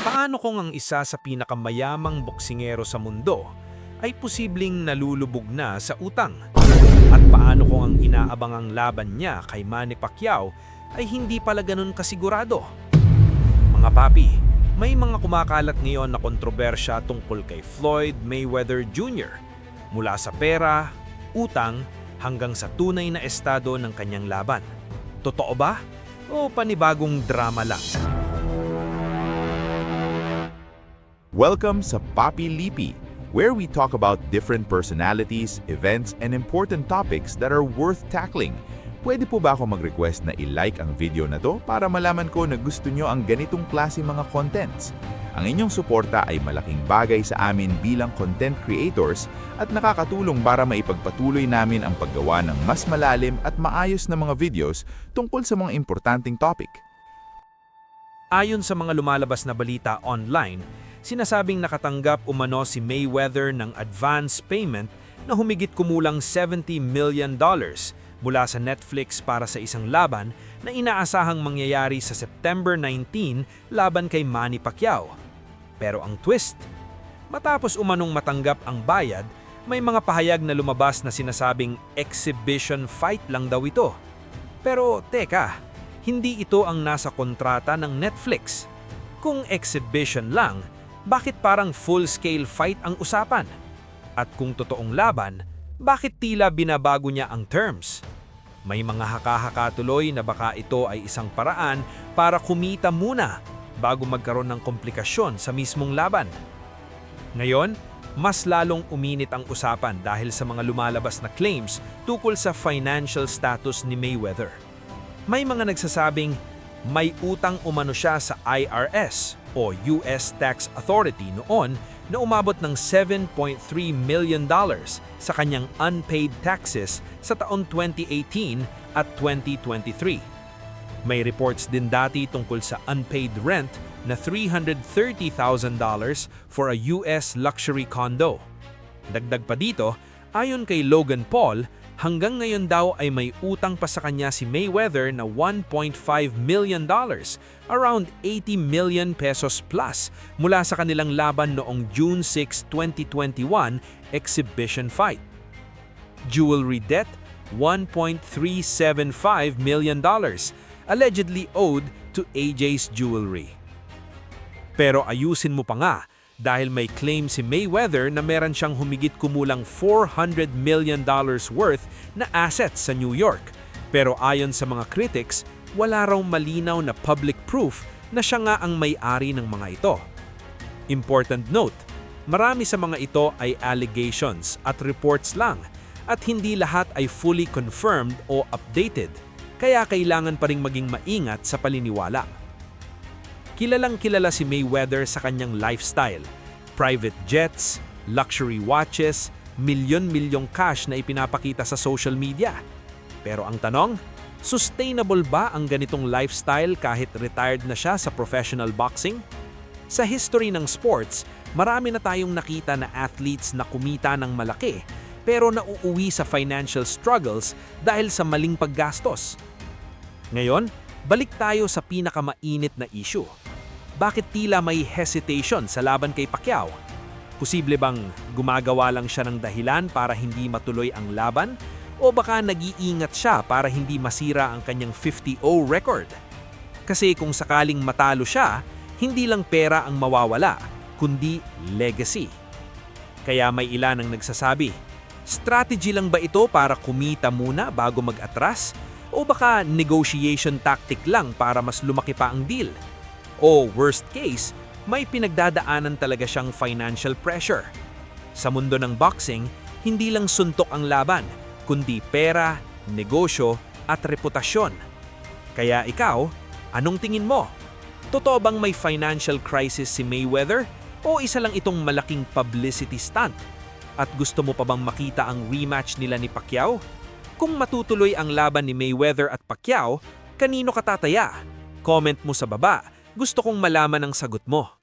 Paano kung ang isa sa pinakamayamang boksingero sa mundo ay posibleng nalulubog na sa utang? At paano kung ang inaabangang laban niya kay Manny Pacquiao ay hindi pala ganun kasigurado? Mga papi, may mga kumakalat ngayon na kontrobersya tungkol kay Floyd Mayweather Jr. Mula sa pera, utang, hanggang sa tunay na estado ng kanyang laban. Totoo ba? O panibagong drama lang? Welcome sa Papi Lipi, where we talk about different personalities, events, and important topics that are worth tackling. Pwede po ba ako mag-request na i-like ang video na to para malaman ko na gusto nyo ang ganitong klase mga contents? Ang inyong suporta ay malaking bagay sa amin bilang content creators at nakakatulong para maipagpatuloy namin ang paggawa ng mas malalim at maayos na mga videos tungkol sa mga importanteng topic. Ayon sa mga lumalabas na balita online, sinasabing nakatanggap umano si Mayweather ng advance payment na humigit kumulang $70 million mula sa Netflix para sa isang laban na inaasahang mangyayari sa September 19 laban kay Manny Pacquiao. Pero ang twist, matapos umanong matanggap ang bayad, may mga pahayag na lumabas na sinasabing exhibition fight lang daw ito. Pero teka, hindi ito ang nasa kontrata ng Netflix. Kung exhibition lang, bakit parang full-scale fight ang usapan? At kung totoong laban, bakit tila binabago niya ang terms? May mga haka-haka tuloy na baka ito ay isang paraan para kumita muna bago magkaroon ng komplikasyon sa mismong laban. Ngayon, mas lalong uminit ang usapan dahil sa mga lumalabas na claims tungkol sa financial status ni Mayweather. May mga nagsasabing may utang umano siya sa IRS o US Tax Authority noon na umabot ng $7.3 million sa kanyang unpaid taxes sa taon 2018 at 2023. May reports din dati tungkol sa unpaid rent na $330,000 for a US luxury condo. Dagdag pa dito, ayon kay Logan Paul, hanggang ngayon daw ay may utang pa sa kanya si Mayweather na $1.5 million, around 80 million pesos plus mula sa kanilang laban noong June 6, 2021 exhibition fight. Jewelry debt, $1.375 million, allegedly owed to AJ's Jewelry. Pero ayusin mo pa nga, dahil may claim si Mayweather na meron siyang humigit kumulang $400 million worth na assets sa New York. Pero ayon sa mga critics, wala raw malinaw na public proof na siya nga ang may-ari ng mga ito. Important note, marami sa mga ito ay allegations at reports lang at hindi lahat ay fully confirmed o updated, kaya kailangan pa ring maging maingat sa paniniwala. Kilalang kilala si Mayweather sa kanyang lifestyle, private jets, luxury watches, milyon-milyong cash na ipinapakita sa social media. Pero ang tanong, sustainable ba ang ganitong lifestyle kahit retired na siya sa professional boxing? Sa history ng sports, marami na tayong nakita na athletes na kumita ng malaki pero nauuwi sa financial struggles dahil sa maling paggastos. Ngayon, balik tayo sa pinakamainit na issue. Bakit tila may hesitation sa laban kay Pacquiao? Posible bang gumagawa lang siya ng dahilan para hindi matuloy ang laban? O baka nag-iingat siya para hindi masira ang kanyang 50-0 record? Kasi kung sakaling matalo siya, hindi lang pera ang mawawala, kundi legacy. Kaya may ilan ang nagsasabi, strategy lang ba ito para kumita muna bago mag-atras? O baka negotiation tactic lang para mas lumaki pa ang deal? O worst case, may pinagdadaanan talaga siyang financial pressure. Sa mundo ng boxing, hindi lang suntok ang laban, kundi pera, negosyo at reputasyon. Kaya ikaw, anong tingin mo? Totoo bang may financial crisis si Mayweather o isa lang itong malaking publicity stunt? At gusto mo pa bang makita ang rematch nila ni Pacquiao? Kung matutuloy ang laban ni Mayweather at Pacquiao, kanino ka tataya? Comment mo sa baba. Gusto kong malaman ang sagot mo.